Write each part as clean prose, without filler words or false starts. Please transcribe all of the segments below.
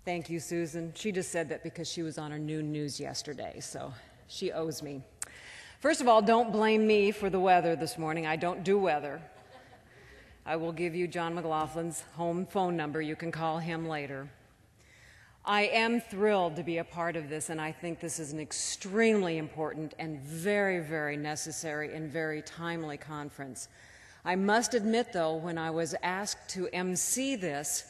Thank you, Susan. She just said that because she was on our noon news yesterday, so she owes me. First of all, don't blame me for the weather this morning. I don't do weather. I will give you John McLaughlin's home phone number. You can call him later. I am thrilled to be a part of this, and I think this is an extremely important and very, very necessary and very timely conference. I must admit, though, when I was asked to MC this,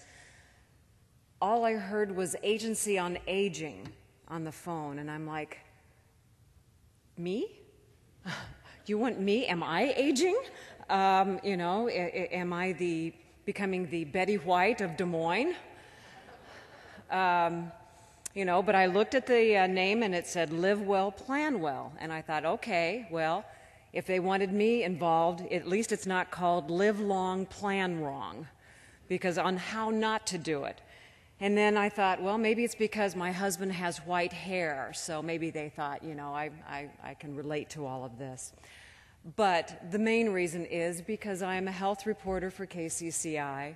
all I heard was Agency on Aging on the phone, and I'm like, me? You want me? Am I aging? Am I becoming the Betty White of Des Moines? But I looked at the name and it said Live Well, Plan Well, and I thought, okay, well, if they wanted me involved, at least it's not called Live Long, Plan Wrong, because on how not to do it. And then I thought, well, maybe it's because my husband has white hair, so maybe they thought, I can relate to all of this. But the main reason is because I am a health reporter for KCCI,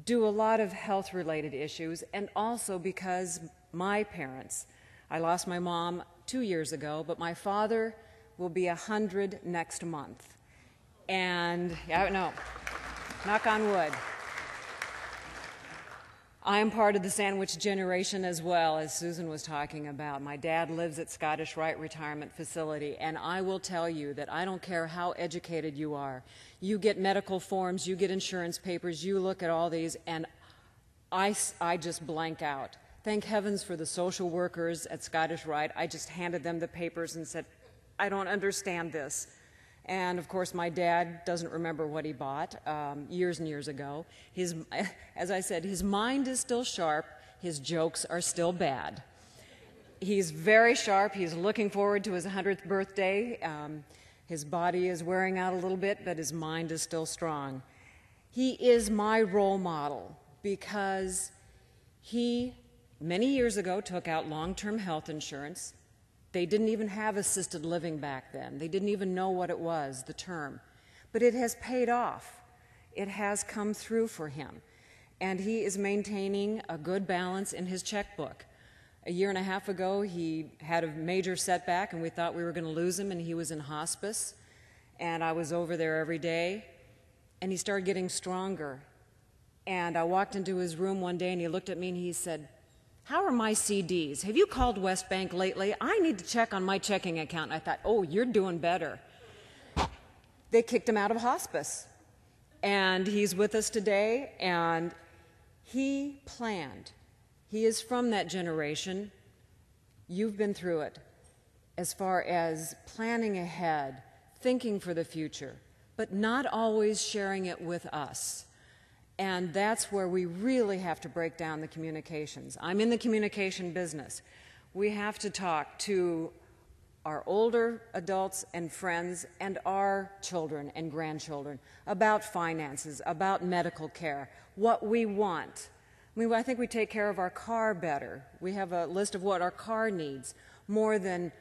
do a lot of health-related issues, and also because my parents, I lost my mom 2 years ago, but my father will be 100 next month. And, knock on wood. I am part of the sandwich generation as well, as Susan was talking about. My dad lives at Scottish Rite Retirement Facility, and I will tell you that I don't care how educated you are. You get medical forms, you get insurance papers, you look at all these, and I just blank out. Thank heavens for the social workers at Scottish Rite. I just handed them the papers and said, I don't understand this. And, of course, my dad doesn't remember what he bought years and years ago. As I said, his mind is still sharp. His jokes are still bad. He's very sharp. He's looking forward to his 100th birthday. His body is wearing out a little bit, but his mind is still strong. He is my role model because he, many years ago, took out long-term health insurance. They didn't even have assisted living back then. They didn't even know what it was, the term. But it has paid off. It has come through for him. And he is maintaining a good balance in his checkbook. A year and a half ago, he had a major setback, and we thought we were going to lose him, and he was in hospice. And I was over there every day, and he started getting stronger. And I walked into his room one day, and he looked at me, and he said, how are my CDs? Have you called West Bank lately? I need to check on my checking account. And I thought, oh, you're doing better. They kicked him out of hospice. And he's with us today, and he planned. He is from that generation. You've been through it as far as planning ahead, thinking for the future, but not always sharing it with us. And that's where we really have to break down the communications. I'm in the communication business. We have to talk to our older adults and friends and our children and grandchildren about finances, about medical care, what we want. I think we take care of our car better. We have a list of what our car needs more than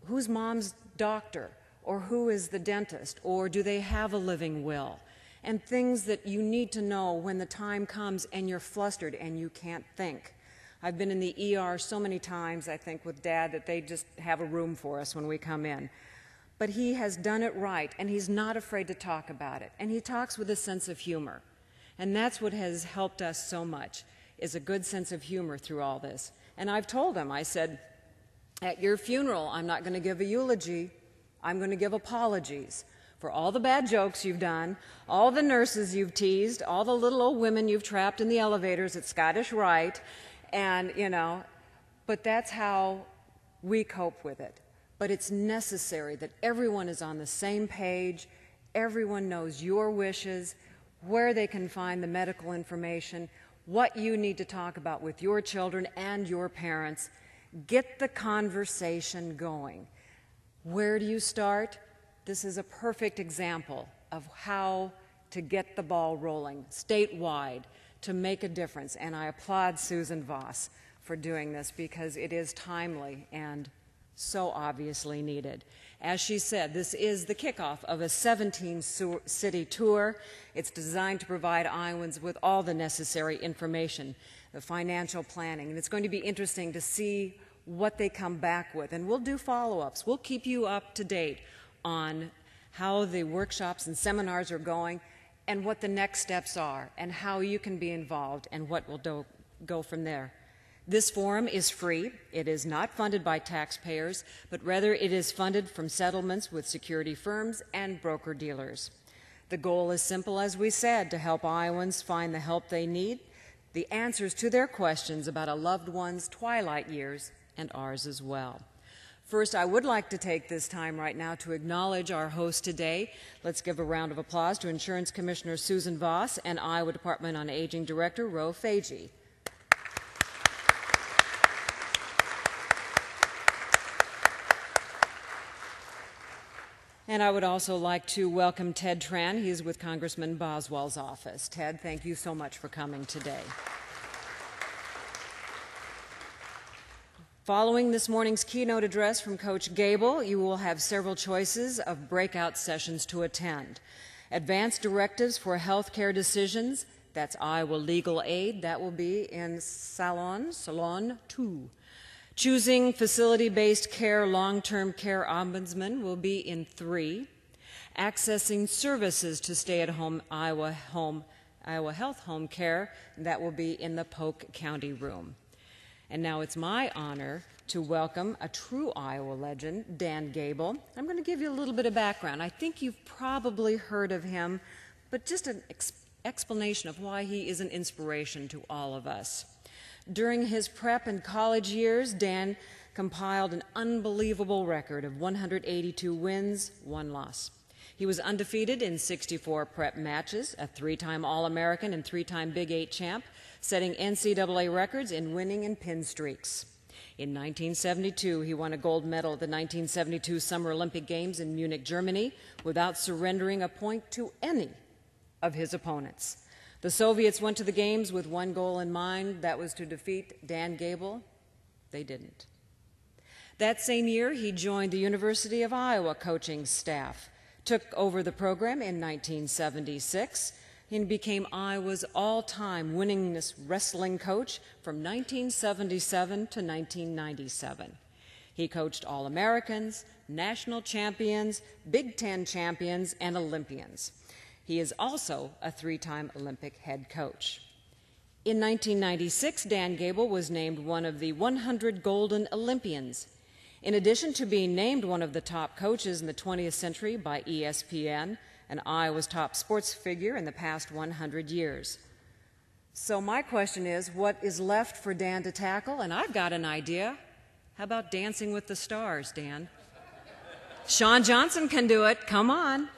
who's mom's doctor or who is the dentist or do they have a living will. And things that you need to know when the time comes and you're flustered and you can't think. I've been in the ER so many times, I think, with Dad that they just have a room for us when we come in. But he has done it right, and he's not afraid to talk about it. And he talks with a sense of humor. And that's what has helped us so much, is a good sense of humor through all this. And I've told him, I said, at your funeral, I'm not going to give a eulogy. I'm going to give apologies for all the bad jokes you've done, all the nurses you've teased, all the little old women you've trapped in the elevators at Scottish Rite, and, but that's how we cope with it. But it's necessary that everyone is on the same page, everyone knows your wishes, where they can find the medical information, what you need to talk about with your children and your parents. Get the conversation going. Where do you start? This is a perfect example of how to get the ball rolling statewide to make a difference. And I applaud Susan Voss for doing this because it is timely and so obviously needed. As she said, this is the kickoff of a 17-city tour. It's designed to provide Iowans with all the necessary information. the financial planning, and it's going to be interesting to see what they come back with. And we'll do follow-ups. We'll keep you up to date on how the workshops and seminars are going and what the next steps are and how you can be involved and what will go from there. This forum is free. It is not funded by taxpayers, but rather it is funded from settlements with security firms and broker-dealers. The goal is simple, as we said, to help Iowans find the help they need, the answers to their questions about a loved one's twilight years, and ours as well. First, I would like to take this time right now to acknowledge our host today. Let's give a round of applause to Insurance Commissioner Susan Voss and Iowa Department on Aging Director Ro Fagey. And I would also like to welcome Ted Tran. He's with Congressman Boswell's office. Ted, thank you so much for coming today. Following this morning's keynote address from Coach Gable, you will have several choices of breakout sessions to attend. Advanced directives for health care decisions, that's Iowa Legal Aid, that will be in Salon 2. Choosing facility-based care, long-term care ombudsman will be in 3. Accessing services to stay-at-home Iowa Health Home Care, that will be in the Polk County room. And now it's my honor to welcome a true Iowa legend, Dan Gable. I'm going to give you a little bit of background. I think you've probably heard of him, but just an explanation of why he is an inspiration to all of us. During his prep and college years, Dan compiled an unbelievable record of 182 wins, 1 loss. He was undefeated in 64 prep matches, a 3-time All-American and 3-time Big 8 champ, setting NCAA records in winning and pin streaks. In 1972, he won a gold medal at the 1972 Summer Olympic Games in Munich, Germany, without surrendering a point to any of his opponents. The Soviets went to the Games with one goal in mind, that was to defeat Dan Gable. They didn't. That same year, he joined the University of Iowa coaching staff, took over the program in 1976, and became Iowa's all-time winningest wrestling coach from 1977 to 1997. He coached All-Americans, national champions, Big Ten champions, and Olympians. He is also a 3-time Olympic head coach. In 1996, Dan Gable was named one of the 100 Golden Olympians. In addition to being named one of the top coaches in the 20th century by ESPN, and Iowa's top sports figure in the past 100 years. So my question is, what is left for Dan to tackle? And I've got an idea. How about Dancing with the Stars, Dan? Sean Johnson can do it. Come on.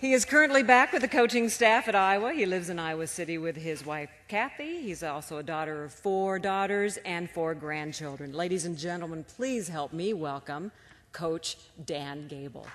He is currently back with the coaching staff at Iowa. He lives in Iowa City with his wife, Kathy. He's also a daughter of 4 daughters and 4 grandchildren. Ladies and gentlemen, please help me welcome Coach Dan Gable.